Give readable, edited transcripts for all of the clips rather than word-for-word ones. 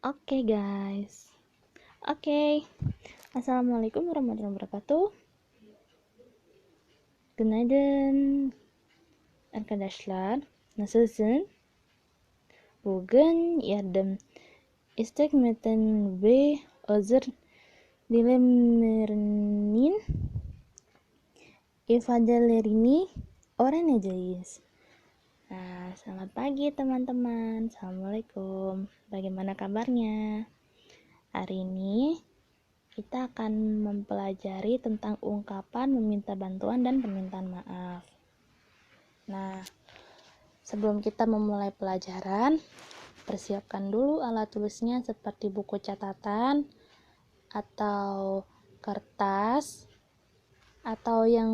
Oke guys. Oke. Assalamualaikum warahmatullahi wabarakatuh. Günaydın arkadaşlar. Nasılsın? Bugün yardım istekmeden ve özür dilemenin ifadelerini öğreneceğiz. Nah, selamat pagi teman-teman. Assalamualaikum. Bagaimana kabarnya? Hari ini kita akan mempelajari tentang ungkapan meminta bantuan dan permintaan maaf. Nah, sebelum kita memulai pelajaran, persiapkan dulu alat tulisnya seperti buku catatan atau kertas atau yang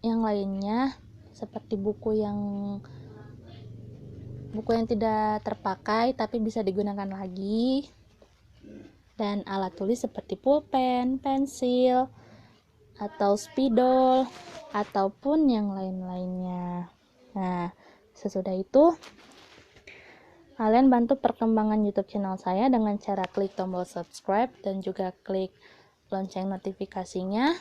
lainnya seperti buku yang tidak terpakai tapi bisa digunakan lagi, dan alat tulis seperti pulpen, pensil, atau spidol, ataupun yang lain-lainnya. Nah, sesudah itu kalian bantu perkembangan YouTube channel saya dengan cara klik tombol subscribe dan juga klik lonceng notifikasinya.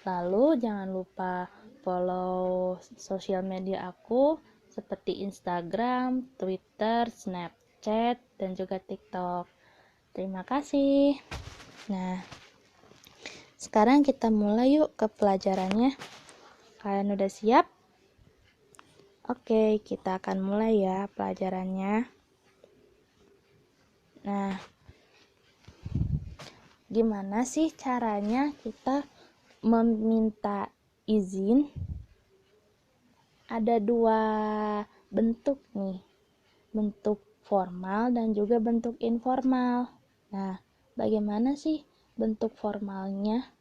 Lalu jangan lupa follow sosial media aku seperti Instagram, Twitter, Snapchat, dan juga TikTok. Terima kasih. Nah, sekarang kita mulai yuk ke pelajarannya. Kalian udah siap? Oke, kita akan mulai ya pelajarannya. Nah, gimana sih caranya kita meminta izin? Ada dua bentuk nih, bentuk formal dan juga bentuk informal. Nah, bagaimana sih bentuk formalnya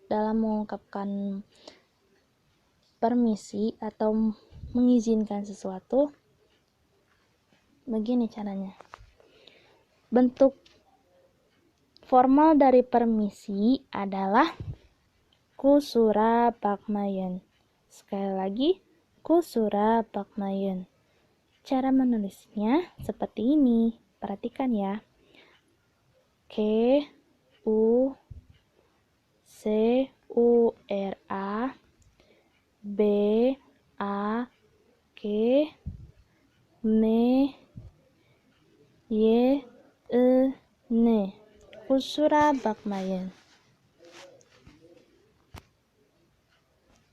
dalam mengungkapkan permisi atau mengizinkan sesuatu? Begini caranya. Bentuk formal dari permisi adalah kusura bakmayan. Sekali lagi, kusura bakmayan. Cara menulisnya seperti ini. Perhatikan ya. K U C U R A B A K M Y E N. Kusura bakmayan.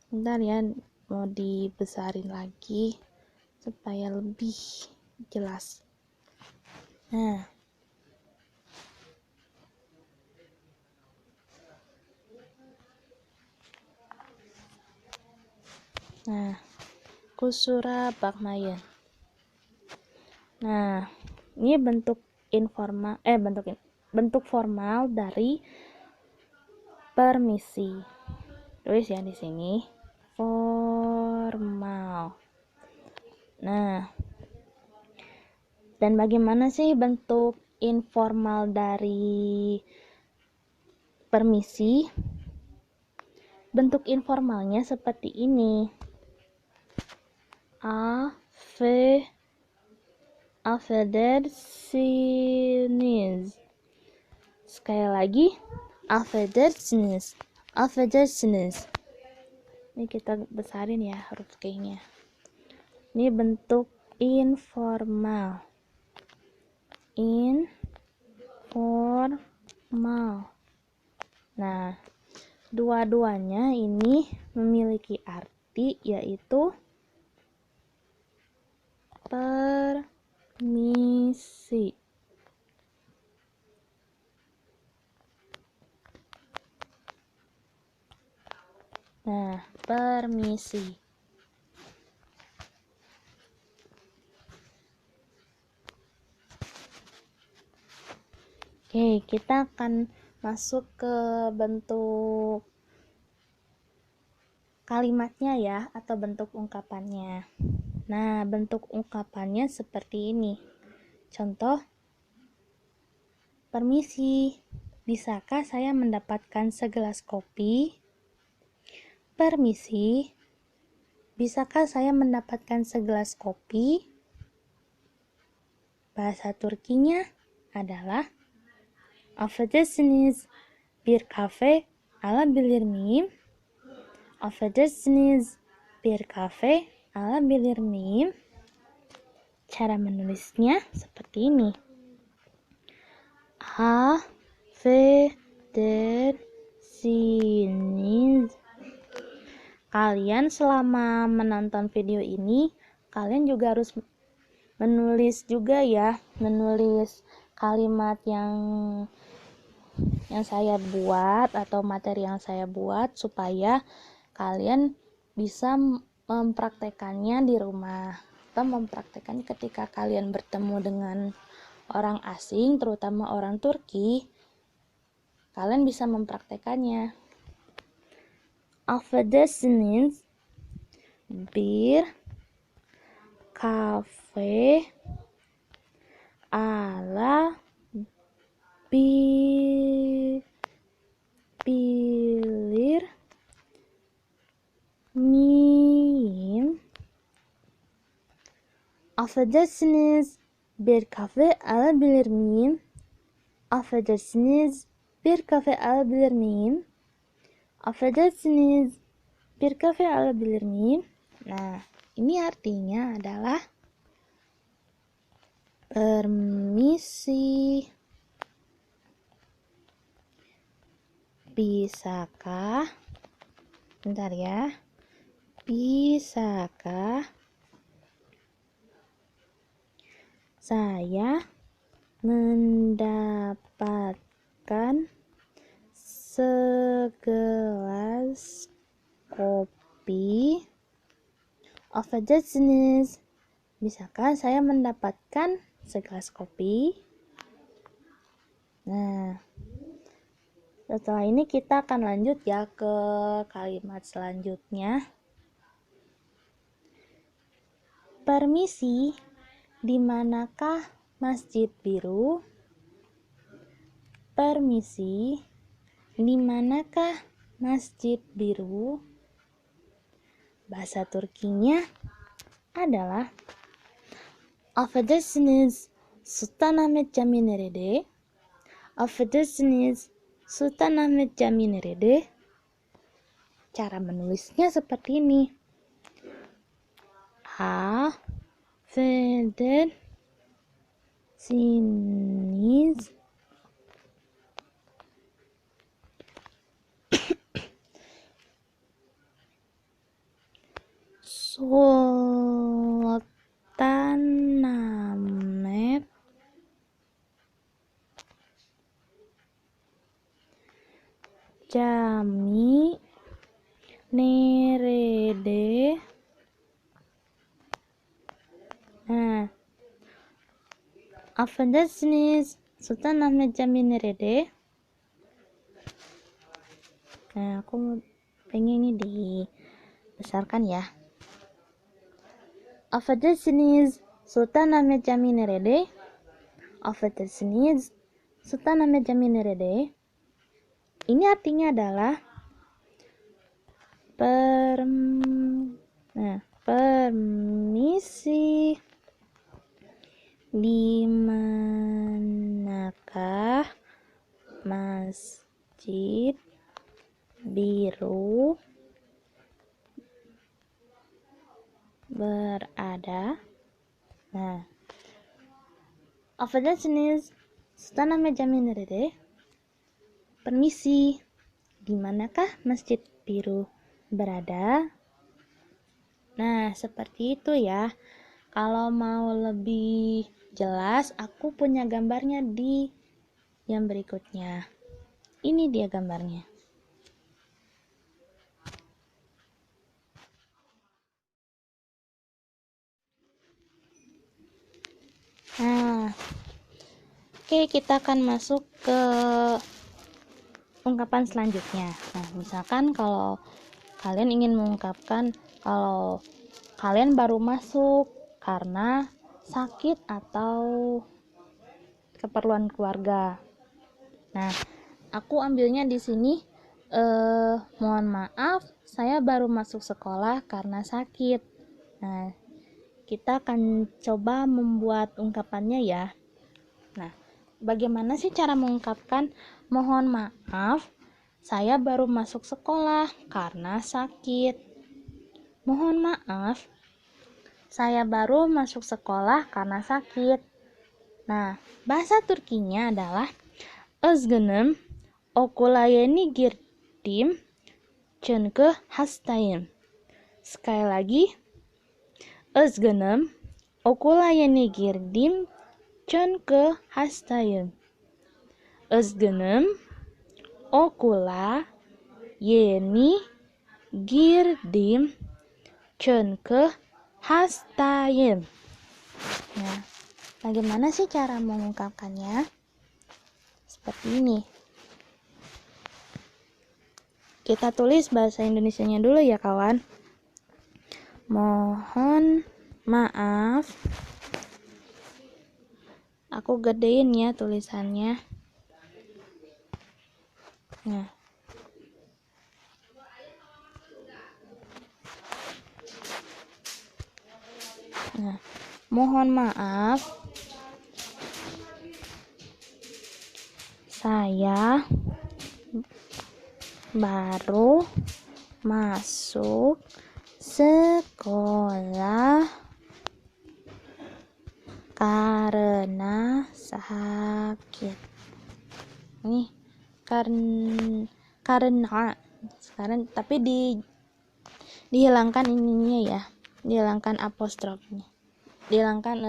Bentar ya, mau dibesarin lagi supaya lebih jelas. Nah, kusura bakmayan. Nah, ini bentuk informal bentuk formal dari permisi. Tulis ya di sini, formal. Nah, dan bagaimana sih bentuk informal dari permisi? Bentuk informalnya seperti ini. Affedersiniz. Sekali lagi, affedersiniz. Ini kita besarin ya huruf K-nya. Ini bentuk informal. Nah, dua-duanya ini memiliki arti yaitu permisi. Nah, permisi. Oke, kita akan masuk ke bentuk kalimatnya ya, atau bentuk ungkapannya. Nah, bentuk ungkapannya seperti ini. Contoh, permisi, bisakah saya mendapatkan segelas kopi? Permisi, bisakah saya mendapatkan segelas kopi? Bahasa Turkinya, adalah affedersiniz bir kafe alabilir miyim? Affedersiniz bir kafe alabilir miyim? Cara menulisnya seperti ini. Affedersiniz. Kalian selama menonton video ini, kalian juga harus menulis juga ya, menulis kalimat yang saya buat atau materi yang saya buat supaya kalian bisa mempraktekannya di rumah atau mempraktekannya ketika kalian bertemu dengan orang asing, terutama orang Turki. Kalian bisa mempraktekannya. Affedersiniz bir kafe alabilir miyim? Affedersiniz bir kafe alabilir miyim? Affedersiniz bir kafe alabilir miyim? Affedersiniz bir kafe alabilir miyim? Nah, ini artinya adalah permisi, bisakah, bentar ya, bisakah saya mendapatkan segelas kopi? Affedersiniz, bisakah saya mendapatkan segelas kopi? Nah, setelah ini kita akan lanjut ya ke kalimat selanjutnya. Permisi, di manakah Masjid Biru? Permisi, di manakah Masjid Biru? Bahasa Turkinya adalah Affedersiniz, Sultanahmet Camii nerede? Affedersiniz, Sultanahmet Camii nerede? Cara menulisnya seperti ini. Affedersiniz, Sultanahmet Camii nerede? Nah, Affedersiniz, Sultanahmet Camii nerede? Nah, aku pengen ini dibesarkan ya. Affedersiniz, Sultanahmet Camii nerede? Affedersiniz, Sultanahmet Camii nerede? Ini artinya adalah permisi, di manakah Masjid Biru berada? Nah, Affedersiniz, Sultanahmet Camii nerede? Permisi, di manakah Masjid Biru berada? Nah, seperti itu ya. Kalau mau lebih jelas, aku punya gambarnya di yang berikutnya. Ini dia gambarnya. Nah, oke, kita akan masuk ke ungkapan selanjutnya. Nah, misalkan kalau kalian ingin mengungkapkan kalau kalian baru masuk karena sakit atau keperluan keluarga. Nah, aku ambilnya di sini. Mohon maaf, saya baru masuk sekolah karena sakit. Nah, kita akan coba membuat ungkapannya ya. Nah, Bagaimana sih cara mengungkapkan mohon maaf, saya baru masuk sekolah karena sakit. Mohon maaf, saya baru masuk sekolah karena sakit. Nah, bahasa Turkinya adalah Özgünüm, okula yeni girdim, çünkü hastayım. Sekali lagi, Özgünüm, okula yeni girdim, çünkü hastayım. Özgünüm, okula yeni girdim, çünkü hastayım. Nah, bagaimana sih cara mengungkapkannya? Seperti ini. Kita tulis bahasa Indonesianya dulu ya kawan. Mohon maaf. Aku gedein ya tulisannya. Nah. Mohon maaf. Saya baru masuk sekolah karena sakit. Nih, karena sekarang tapi dihilangkan ininya ya, dihilangkan apostrofnya, dihilangkan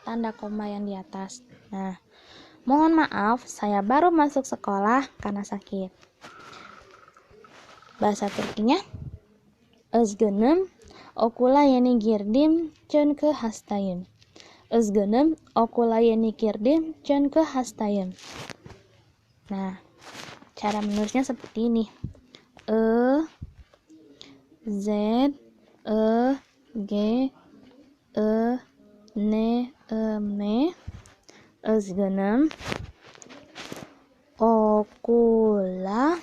tanda koma yang di atas. Nah, mohon maaf, saya baru masuk sekolah karena sakit. Bahasa Turkinya, Özgünüm, okula yeni girdim, çünkü hastayım. Özgünüm, okula yeni girdim, çünkü hastayım. Nah, cara menulisnya seperti ini. Z G N M Özgünüm, okula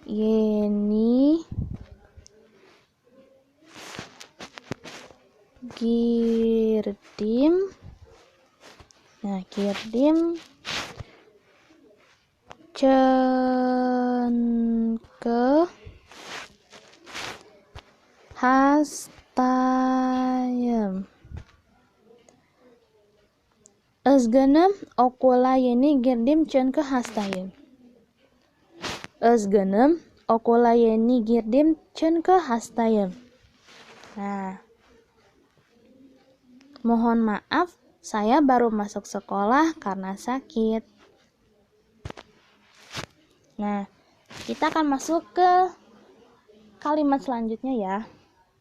yeni girdim. Nah, girdim çünkü hastayım. Özgünüm, okula yeni girdim çünkü hastayım. Özgünüm, okula yeni girdim çünkü hastayım. Nah, mohon maaf, saya baru masuk sekolah karena sakit. Nah, kita akan masuk ke kalimat selanjutnya ya.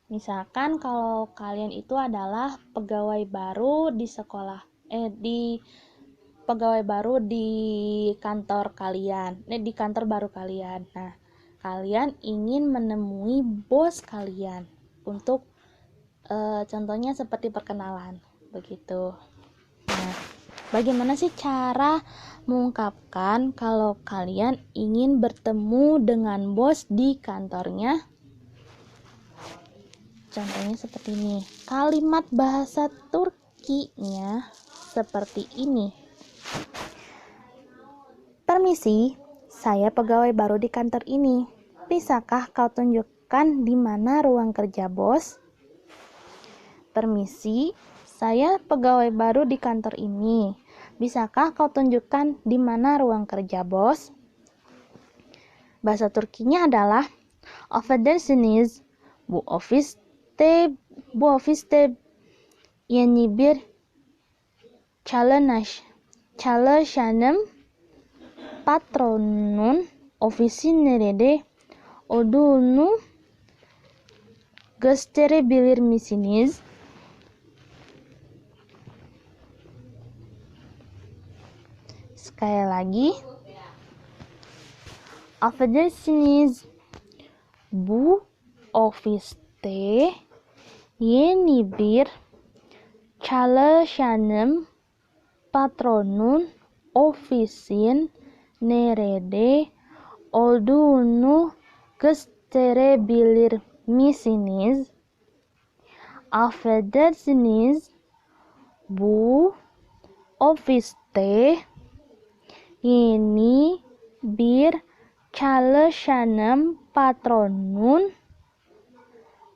Misalkan kalau kalian itu adalah pegawai baru di sekolah, pegawai baru di kantor kalian, di kantor baru kalian. Nah, kalian ingin menemui bos kalian untuk contohnya seperti perkenalan, begitu. Nah, bagaimana sih cara mengungkapkan kalau kalian ingin bertemu dengan bos di kantornya? Contohnya seperti ini. Kalimat bahasa Turkinya seperti ini. Permisi, saya pegawai baru di kantor ini. Bisakah kau tunjukkan di mana ruang kerja bos? Permisi, saya pegawai baru di kantor ini. Bisakah kau tunjukkan di mana ruang kerja bos? Bahasa Turkinya adalah Affedersiniz, bu ofiste yeni bir çalışanım. Patronun ofisi nerede olduğunu gösterebilir misiniz? Sekali lagi. Affedersiniz, bu ofiste yeni bir çalışanım. Patronun ofisin nerede olduğunu gösterebilir misiniz? Affedersiniz, bu office ini bir çalışanım patronun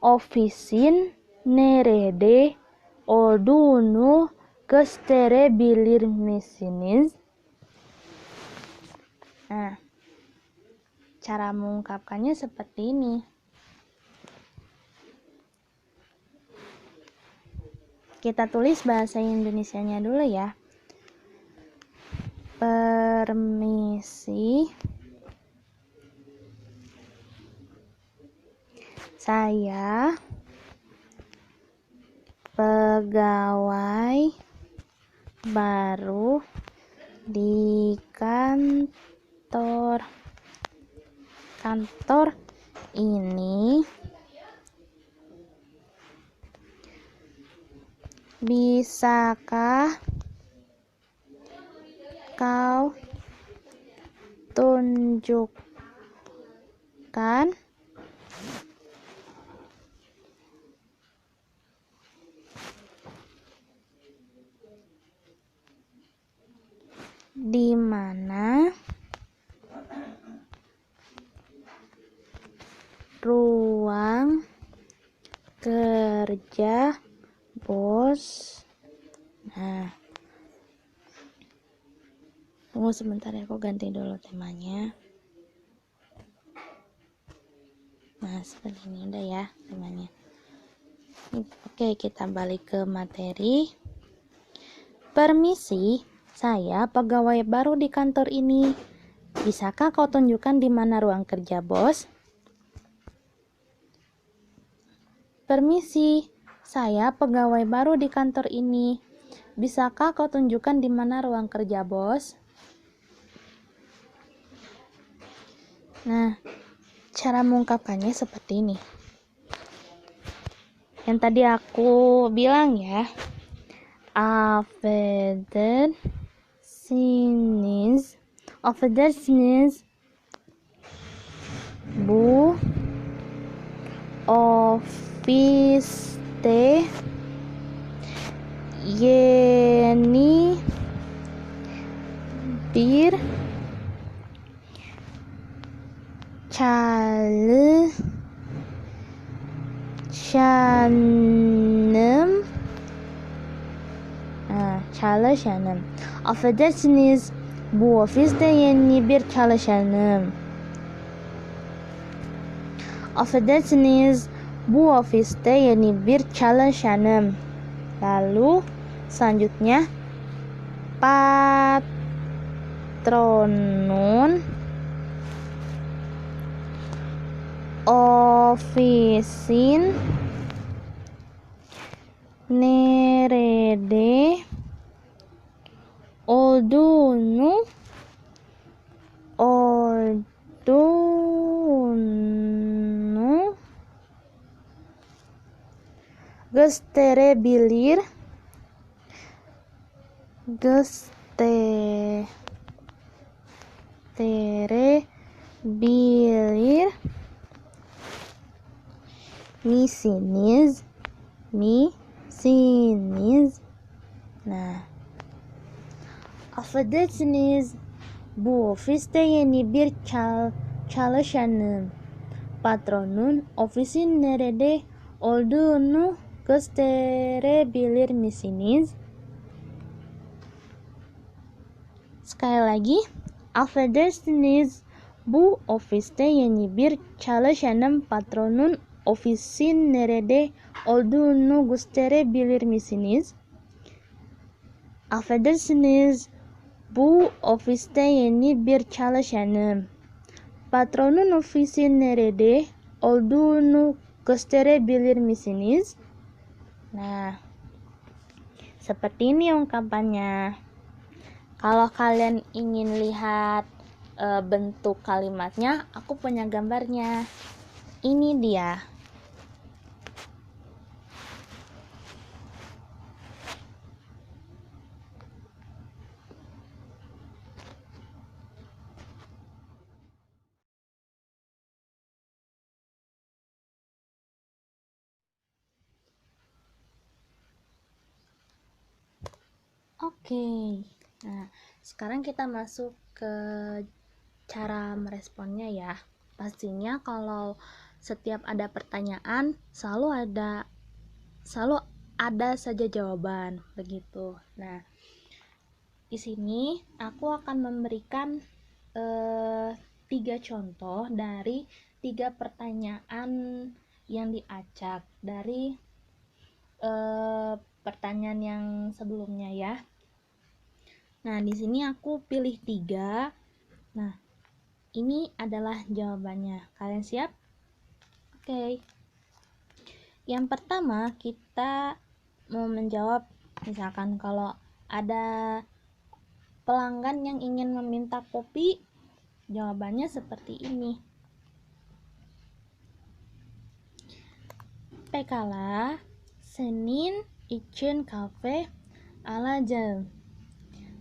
ofisin nerede olduğunu gösterebilir misiniz? Nah, cara mengungkapkannya seperti ini. Kita tulis bahasa Indonesianya dulu ya. Permisi, saya pegawai baru di kantor ini. Bisakah kau tunjukkan di mana ruang kerja bos? Nah, tunggu sebentar ya, aku ganti dulu temanya. Nah, seperti ini udah ya temanya. Oke, kita balik ke materi. Permisi, saya pegawai baru di kantor ini. Bisakah kau tunjukkan di mana ruang kerja bos? Permisi, saya pegawai baru di kantor ini. Bisakah kau tunjukkan di mana ruang kerja bos? Nah, cara mengungkapkannya seperti ini. Yang tadi aku bilang ya. Affedersiniz bu ofiste yeni bir çalışanım. Affedersiniz, bu ofiste yeni bir çalışanım. Affedersiniz, bu ofiste yeni bir çalışanım. Lalu selanjutnya patronun ofisin nerede olduğunu gösterebilir misiniz? Nah, affedersiniz, bu ofiste yeni bir çalışanım. Patronun ofisin nerede olduğunu gösterebilir misiniz? Sekali lagi, affedersiniz, bu ofiste yeni bir çalışanım. Patronun ofisin nerede olduğunu gösterebilir misiniz? Affedersiniz, bu ofiste yeni bir çalışanım. Patronun ofisin nerede olduğunu gösterebilir misiniz? Nah, seperti ini ungkapannya. Kalau kalian ingin lihat bentuk kalimatnya, aku punya gambarnya. Ini dia. Oke. Nah, sekarang kita masuk ke cara meresponnya ya. Pastinya kalau setiap ada pertanyaan selalu ada saja jawaban begitu. Nah, di sini aku akan memberikan 3 contoh dari 3 pertanyaan yang diacak dari pertanyaan yang sebelumnya ya. Nah, di sini aku pilih 3. Nah, ini adalah jawabannya. Kalian siap? Oke. Yang pertama, kita mau menjawab misalkan kalau ada pelanggan yang ingin meminta kopi, jawabannya seperti ini. Pekala senin için kafe alacağım.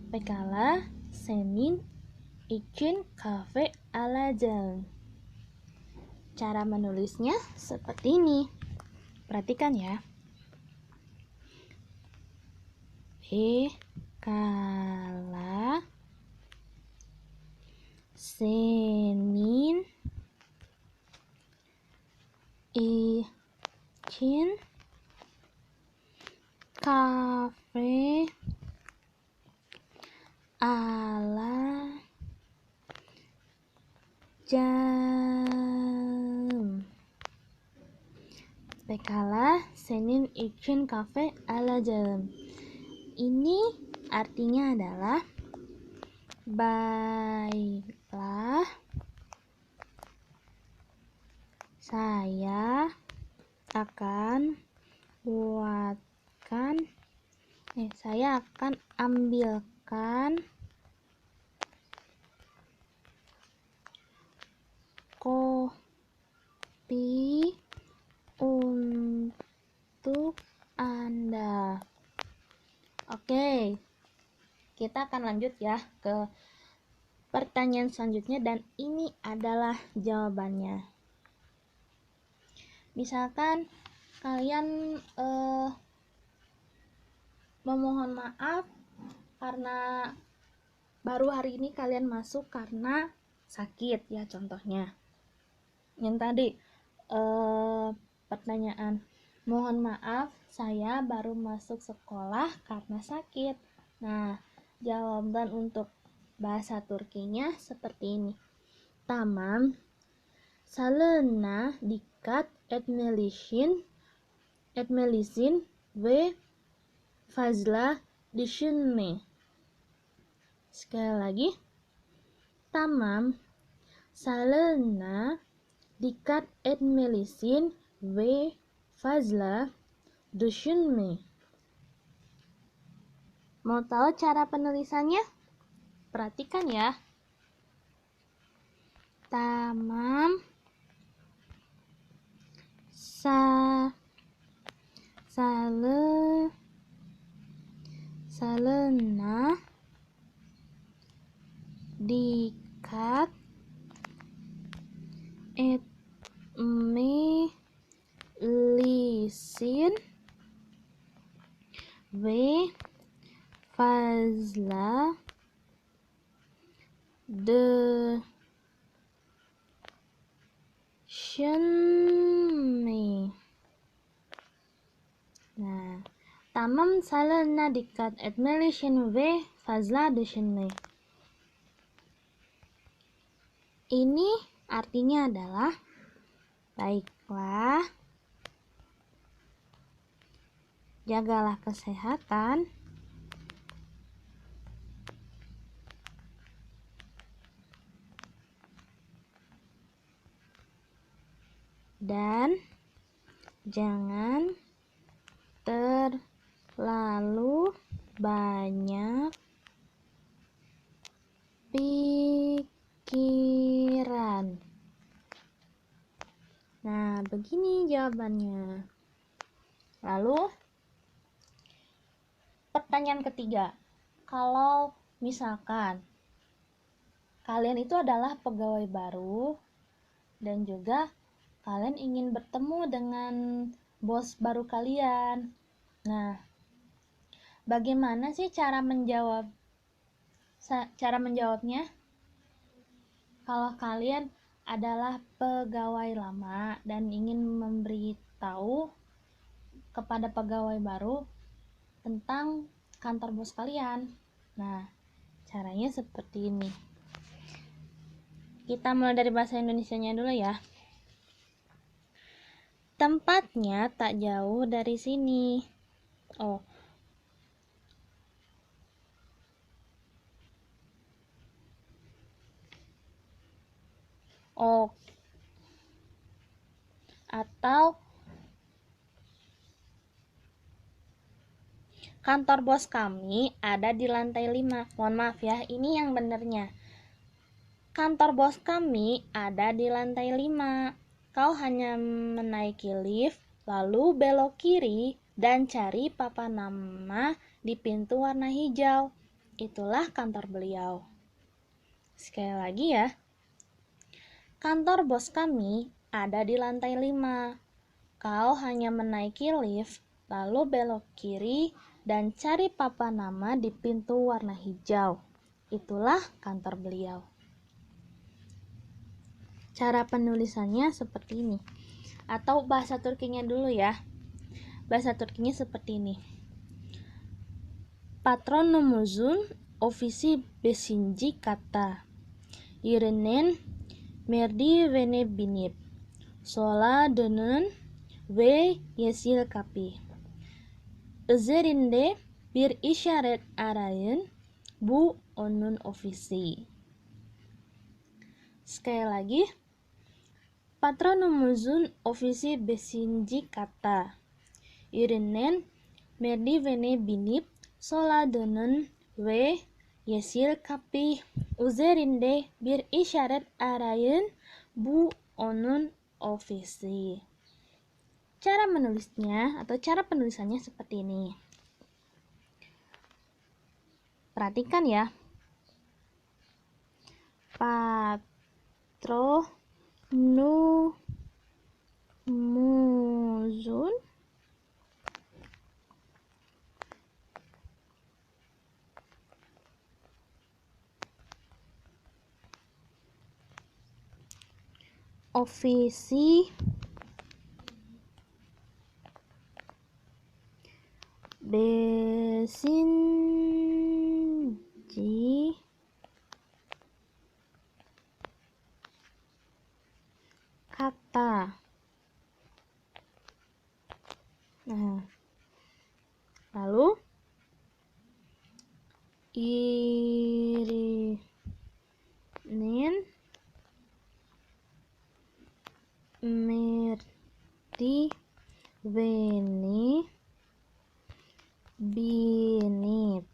Pekala senin için kafe alacağım. Cara menulisnya seperti ini. Perhatikan ya. Pekala senin için kafe alacağım. Pekala senin için kafe alacağım. Ini artinya adalah baiklah, saya akan ambilkan kopi untuk Anda. Oke, kita akan lanjut ya ke pertanyaan selanjutnya dan ini adalah jawabannya. Misalkan kalian memohon maaf karena baru hari ini kalian masuk karena sakit ya, contohnya. Yang tadi pertanyaan, mohon maaf saya baru masuk sekolah karena sakit. Nah, jawaban untuk bahasa Turkinya seperti ini. Tamam, salona dikkat etmelisin ve fazla düşünme. Sekali lagi. Tamam, salona dikkat etmelisin ve fazla düşünme. Mau tahu cara penulisannya? Perhatikan ya. Tamam, salona dikkat etmelisin ve fazla düşünme. Nah, tamam salona dikkat etmelisin ve fazla düşünme. Ini artinya adalah baiklah, jagalah kesehatan, dan jangan terlalu banyak pikiran. Nah, begini jawabannya. Lalu, pertanyaan ketiga. Kalau misalkan kalian itu adalah pegawai baru dan juga kalian ingin bertemu dengan bos baru kalian. Nah, Bagaimana sih cara menjawabnya? Kalau kalian adalah pegawai lama dan ingin memberitahu kepada pegawai baru tentang kantor bos kalian. Nah, caranya seperti ini. Kita mulai dari bahasa Indonesianya dulu ya. Tempatnya tak jauh dari sini. Oh. Atau kantor bos kami ada di lantai 5. Mohon maaf ya, ini yang benernya. Kantor bos kami ada di lantai 5. Kau hanya menaiki lift, lalu belok kiri dan cari papan nama di pintu warna hijau. Itulah kantor beliau. Sekali lagi ya. Kantor bos kami ada di lantai 5. Kau hanya menaiki lift, lalu belok kiri dan cari papan nama di pintu warna hijau. Itulah kantor beliau. Cara penulisannya seperti ini. Atau bahasa Turkinya dulu ya. Bahasa Turkinya seperti ini. Patronumuzun ofisi 5. kata. Yerinin merdivene binip. Soladının ve yeşil kapı. Üzerinde bir işaret arayın. Bu onun ofisi. Sekali lagi. Patronumuzun ofisi 5. kata. Yerinin merdivene binip. Soladının ve yeşil kapı. Üzerinde bir işaret arayın. Bu onun ofisi. Cara menulisnya atau cara penulisannya seperti ini. Perhatikan ya. Patronumuzun ofisi 5. kata. Nah, lalu irinin merdivene binip.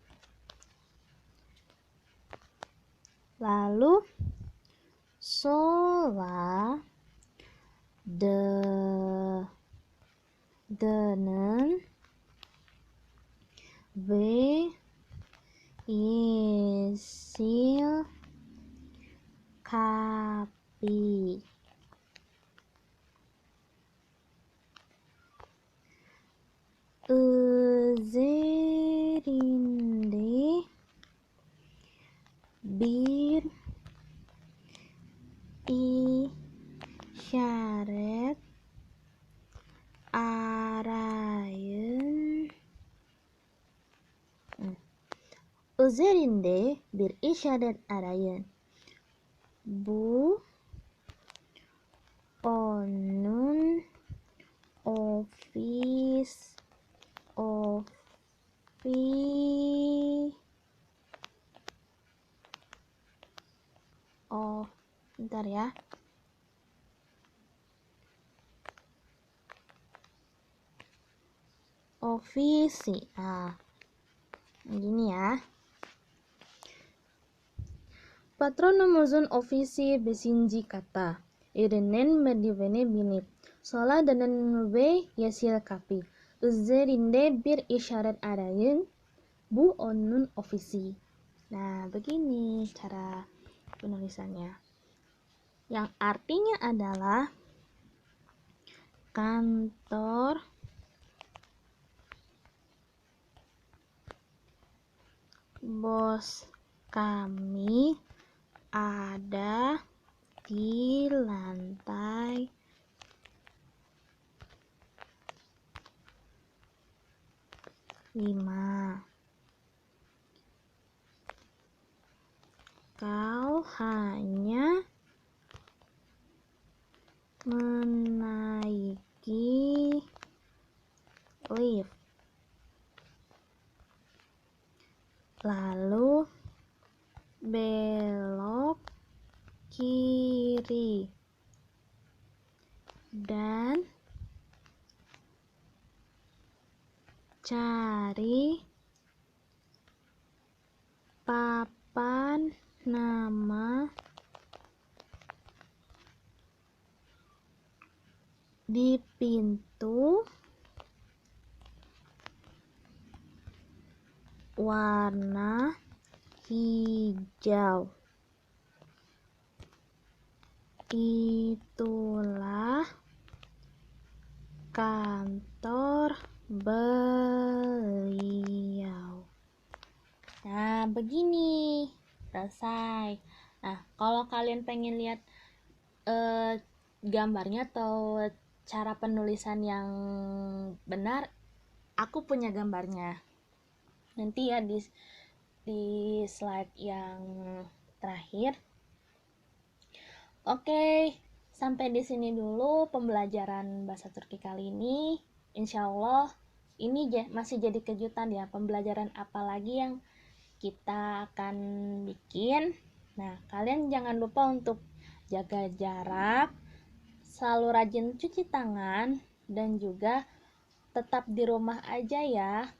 Lalu soladının ve yeşil kapı. Üzerinde bir işaret arayın. Üzerinde bir işaret arayın. Bu onun ofisi. Bentar ya. Ofisi. Nah, gini ya. Patronumuzun ofisi 5. kata. Irinin merdivene binip. Soladının ve yeşil kapı. Üzerinde bir işaret arayın. Bu onun ofisi. Nah, begini cara penulisannya. Yang artinya adalah kantor Bos kami ada di lantai 5. Kau hanya menaiki lift, lalu belok kiri dan cari papan nama di pintu warna hijau. Itulah kantor beliau. Nah, begini. Selesai. Nah, kalau kalian pengen lihat gambarnya atau cara penulisan yang benar, aku punya gambarnya. Nanti ya di slide yang terakhir. Oke, sampai di sini dulu pembelajaran bahasa Turki kali ini. Insya Allah ini masih jadi kejutan ya, pembelajaran apa lagi yang kita akan bikin. Nah, kalian jangan lupa untuk jaga jarak, selalu rajin cuci tangan, dan juga tetap di rumah aja ya.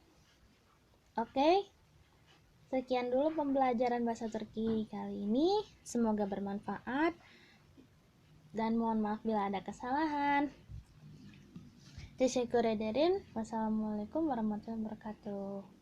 Oke, sekian dulu pembelajaran bahasa Turki kali ini. Semoga bermanfaat. Dan mohon maaf bila ada kesalahan. Teşekkür ederim. Wassalamualaikum warahmatullahi wabarakatuh.